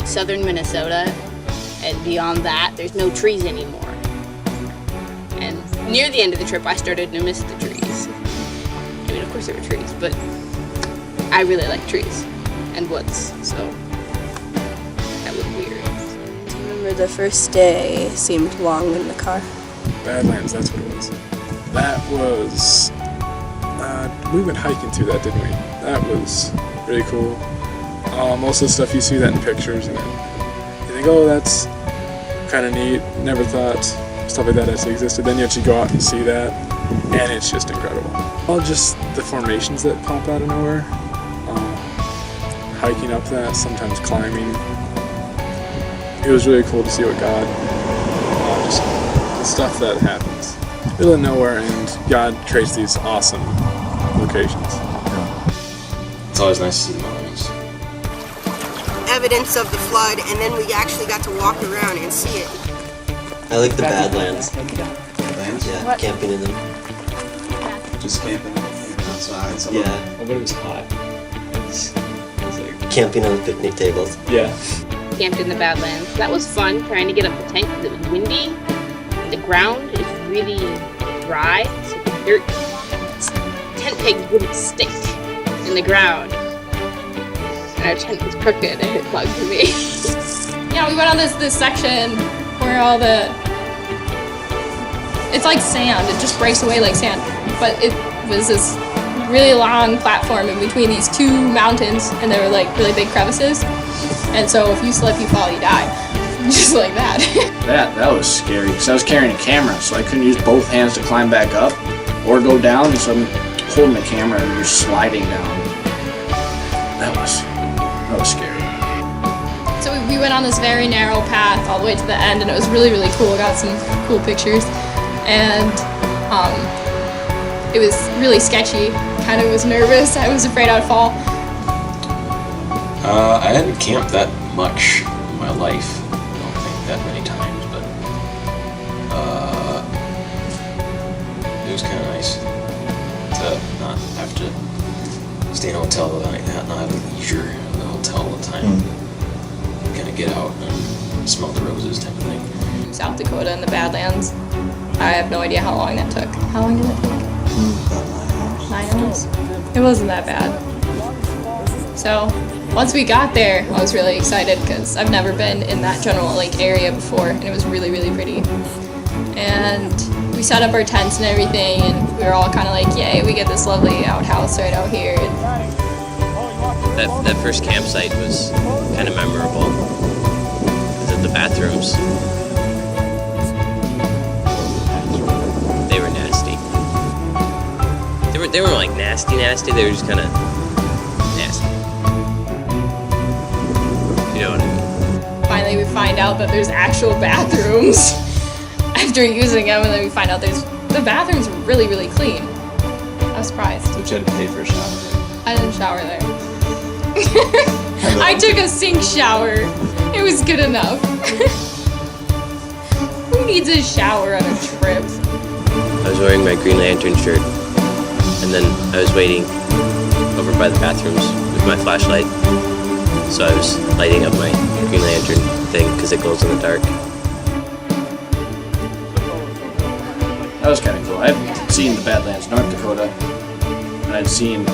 southern Minnesota, and beyond that, there's no trees anymore. And near the end of the trip, I started to miss the trees. I mean, of course there were trees, but I really like trees and woods, so that was weird. I remember the first day seemed long in the car. Badlands, that's what it was. That was, we went hiking through that, didn't we? That was really cool. Most of the stuff you see that in pictures, and you think, oh, that's kind of neat. Never thought stuff like that actually existed. Then you actually go out and see that, and it's just incredible. All just the formations that pop out of nowhere. Hiking up that, sometimes climbing. It was really cool to see what God, just the stuff that happens. Middle of nowhere, and God creates these awesome locations. It's always nice to see the mountains. Evidence of the flood, and then we actually got to walk around and see it. I like the Badlands. Badlands? Yeah, camping in them. Just camping outside. Yeah. But it was hot. It was like... Camping on picnic tables. Yeah. Camped in the Badlands. That was fun, trying to get up the tent because it was windy. And the ground is really dry, so the dirt, tent pegs wouldn't stick in the ground. And our tent was crooked and it plugged for me. Yeah, we went on this section where all the... It's like sand, it just breaks away like sand. But it was this really long platform in between these two mountains, and there were like really big crevices. And so if you slip, you fall, you die. Just like that. That was scary, because I was carrying a camera, so I couldn't use both hands to climb back up or go down, and so I'm holding the camera and just sliding down. That was scary. So we went on this very narrow path all the way to the end, and it was really, really cool. Got some cool pictures. And it was really sketchy. Kind of was nervous. I was afraid I'd fall. I hadn't camped that much in my life. I don't think that many times, but it was kind of nice to not have to stay in a hotel all night, not have leisure in the hotel all the time. Kind of get out and smell the roses type of thing. South Dakota and the Badlands. I have no idea how long that took. How long did it take? 9 hours. It wasn't that bad. So once we got there, I was really excited because I've never been in that general area before, and it was really, really pretty. And we set up our tents and everything, and we were all kind of like, yay, we get this lovely outhouse right out here. That first campsite was kind of memorable because of the bathrooms. They were nasty. They weren't like nasty, they were just kind of nasty. You know what I mean? Finally we find out that there's actual bathrooms after using them, and then we find out the bathrooms are really, really clean. I was surprised. So you had to pay for a shower? I didn't shower there. I took a sink shower. It was good enough. Who needs a shower on a trip? I was wearing my Green Lantern shirt, and then I was waiting over by the bathrooms with my flashlight. So I was lighting up my Green Lantern thing because it glows in the dark. That was kind of cool. I'd seen the Badlands, North Dakota, and I'd seen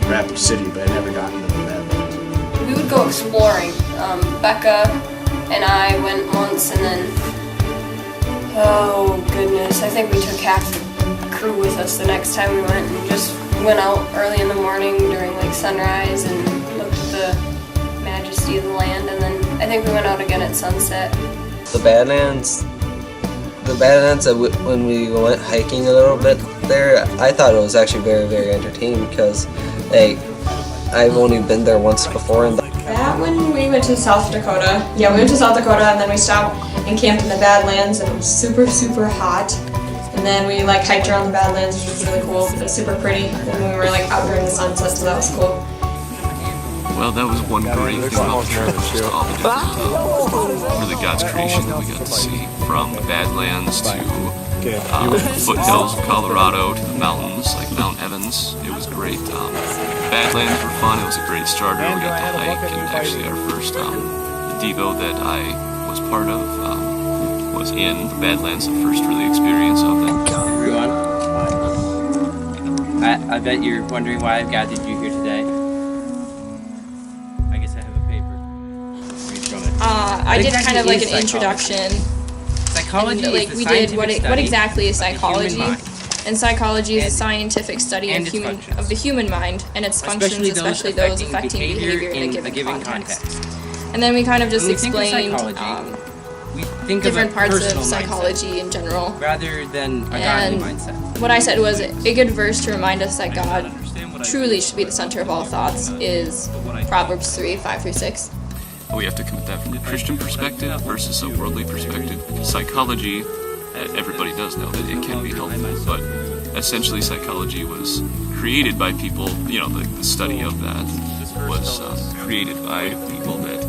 Rapid City, but I'd never gotten to the Badlands. We would go exploring. Becca and I went once, and then, oh goodness, I think we took half the crew with us the next time we went, and just went out early in the morning during sunrise and looked at the majesty of the land, and then I think we went out again at sunset. The Badlands, when we went hiking a little bit there, I thought it was actually very, very entertaining because I've only been there once before. And that when we went to South Dakota, we went to South Dakota, and then we stopped and camped in the Badlands, and it was super, super hot. And then we hiked around the Badlands, which was really cool. It was super pretty, and we were out during the sunset, so that was cool. Well, that was one great thing about the trip, just all the different, really God's creation that we got to see, from the Badlands to the foothills of Colorado to the mountains, like Mount Evans. It was great. The Badlands were fun. It was a great starter. We got to hike, and actually our first Devo that I was part of was in the Badlands, the first really experience of it. Everyone, I bet you're wondering why I've gathered you here today. I guess I have a paper. Read from it. I did kind of like an introduction. Psychology and, like, is the we did scientific what study exactly is of the human psychology? mind. And psychology is a scientific study and of its the human mind and its functions, especially those affecting behavior in a given context. And then we kind of just When we think of explained psychology, we think different of a parts of personal psychology mindset, in general. rather than a And godly mindset. what I said was a good verse to remind us that God truly should be the center of all thoughts is Proverbs 3:5-6. We have to come at that from a Christian perspective versus a worldly perspective. Psychology, everybody does know that it can be helpful, but essentially psychology was created by people, the study of that was created by people that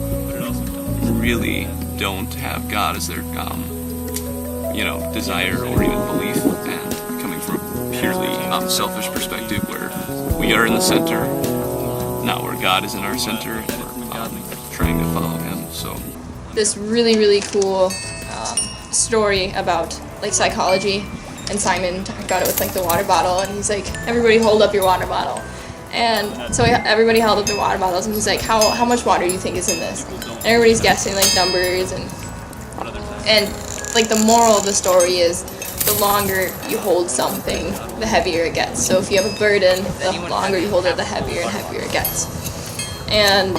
really don't have God as their, desire or even belief, and coming from a purely selfish perspective where we are in the center, not where God is in our center, and we're trying to follow Him. So This really, really cool story about like psychology, and Simon got it with like the water bottle, and he's like, everybody hold up your water bottle. And so everybody held up their water bottles, and he's like, how much water do you think is in this? And everybody's guessing like numbers, and like the moral of the story is the longer you hold something, the heavier it gets. So if you have a burden, the longer you hold it, the heavier and heavier it gets. And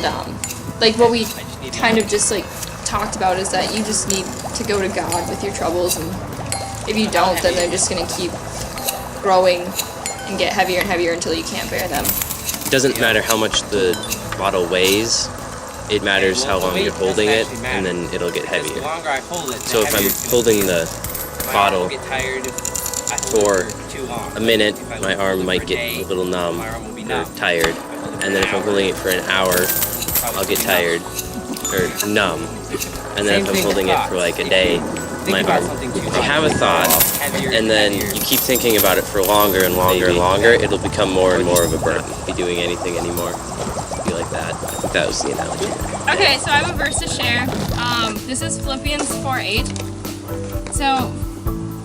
like what we kind of just like talked about is that you just need to go to God with your troubles, and if you don't, then they're just going to keep growing and get heavier and heavier until you can't bear them. It doesn't matter how much the bottle weighs, it matters how long you're holding it, and then it'll get heavier. So if I'm holding the bottle for a minute, my arm might get a little numb or tired, and then if I'm holding it for an hour, I'll get tired or numb, and then if I'm holding it for like a day, my arm. If you have a thought, and then you keep thinking about it for longer and longer and longer, it'll become more and more of a burden. Be doing anything anymore. Be like that. I think that was the analogy. Okay, so I have a verse to share. This is Philippians 4:8. So,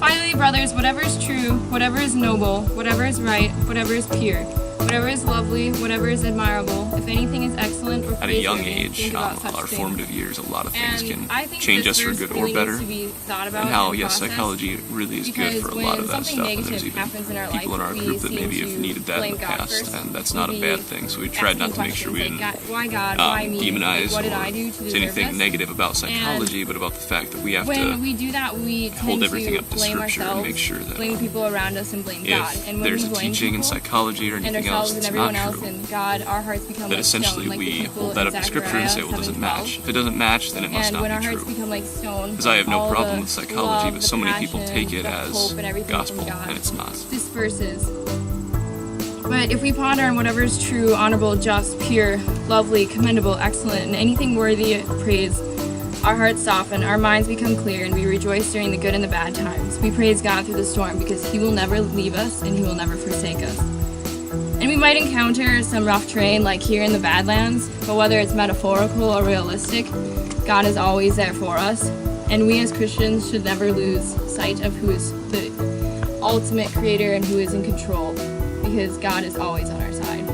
finally, brothers, whatever is true, whatever is noble, whatever is right, whatever is pure, whatever is lovely, whatever is admirable, if anything is excellent or at a young praiseworthy, age, think about such our things. formative years, a lot of things And can I think change this us for verse good really or better. needs to be thought about And how, and yes, processed, psychology really is good for a lot of that something stuff. And negative there's even happens in our people in life, our we group that seem maybe have to needed that in blame the God past, first. and that's not a Maybe bad thing. So we tried not to make sure we didn't why God, why me? demonize What did or I do to say deserve anything this? negative about psychology, but about the fact that we have When to we do that, we tend hold everything to up to blame Scripture and ourselves, make sure that blame people around us, and blame God. if And when there's we a blame teaching in people psychology or and anything ourselves else and that's everyone not else true, and God, our hearts become that like essentially stone, like the we people hold that in up to Scripture and say, well, does it 7:12. match? If it doesn't match, then it must And not when our be hearts true. become like stone, Because I have no all problem the with psychology, love, but the so many people passion, take it the as hope and everything gospel, from God. and it's not. This verse is. But if we ponder on whatever is true, honorable, just, pure, lovely, commendable, excellent, and anything worthy of praise, our hearts soften, our minds become clear, and we rejoice during the good and the bad times. We praise God through the storm because He will never leave us and He will never forsake us. And we might encounter some rough terrain like here in the Badlands, but whether it's metaphorical or realistic, God is always there for us. And we as Christians should never lose sight of who is the ultimate creator and who is in control, because God is always on our side.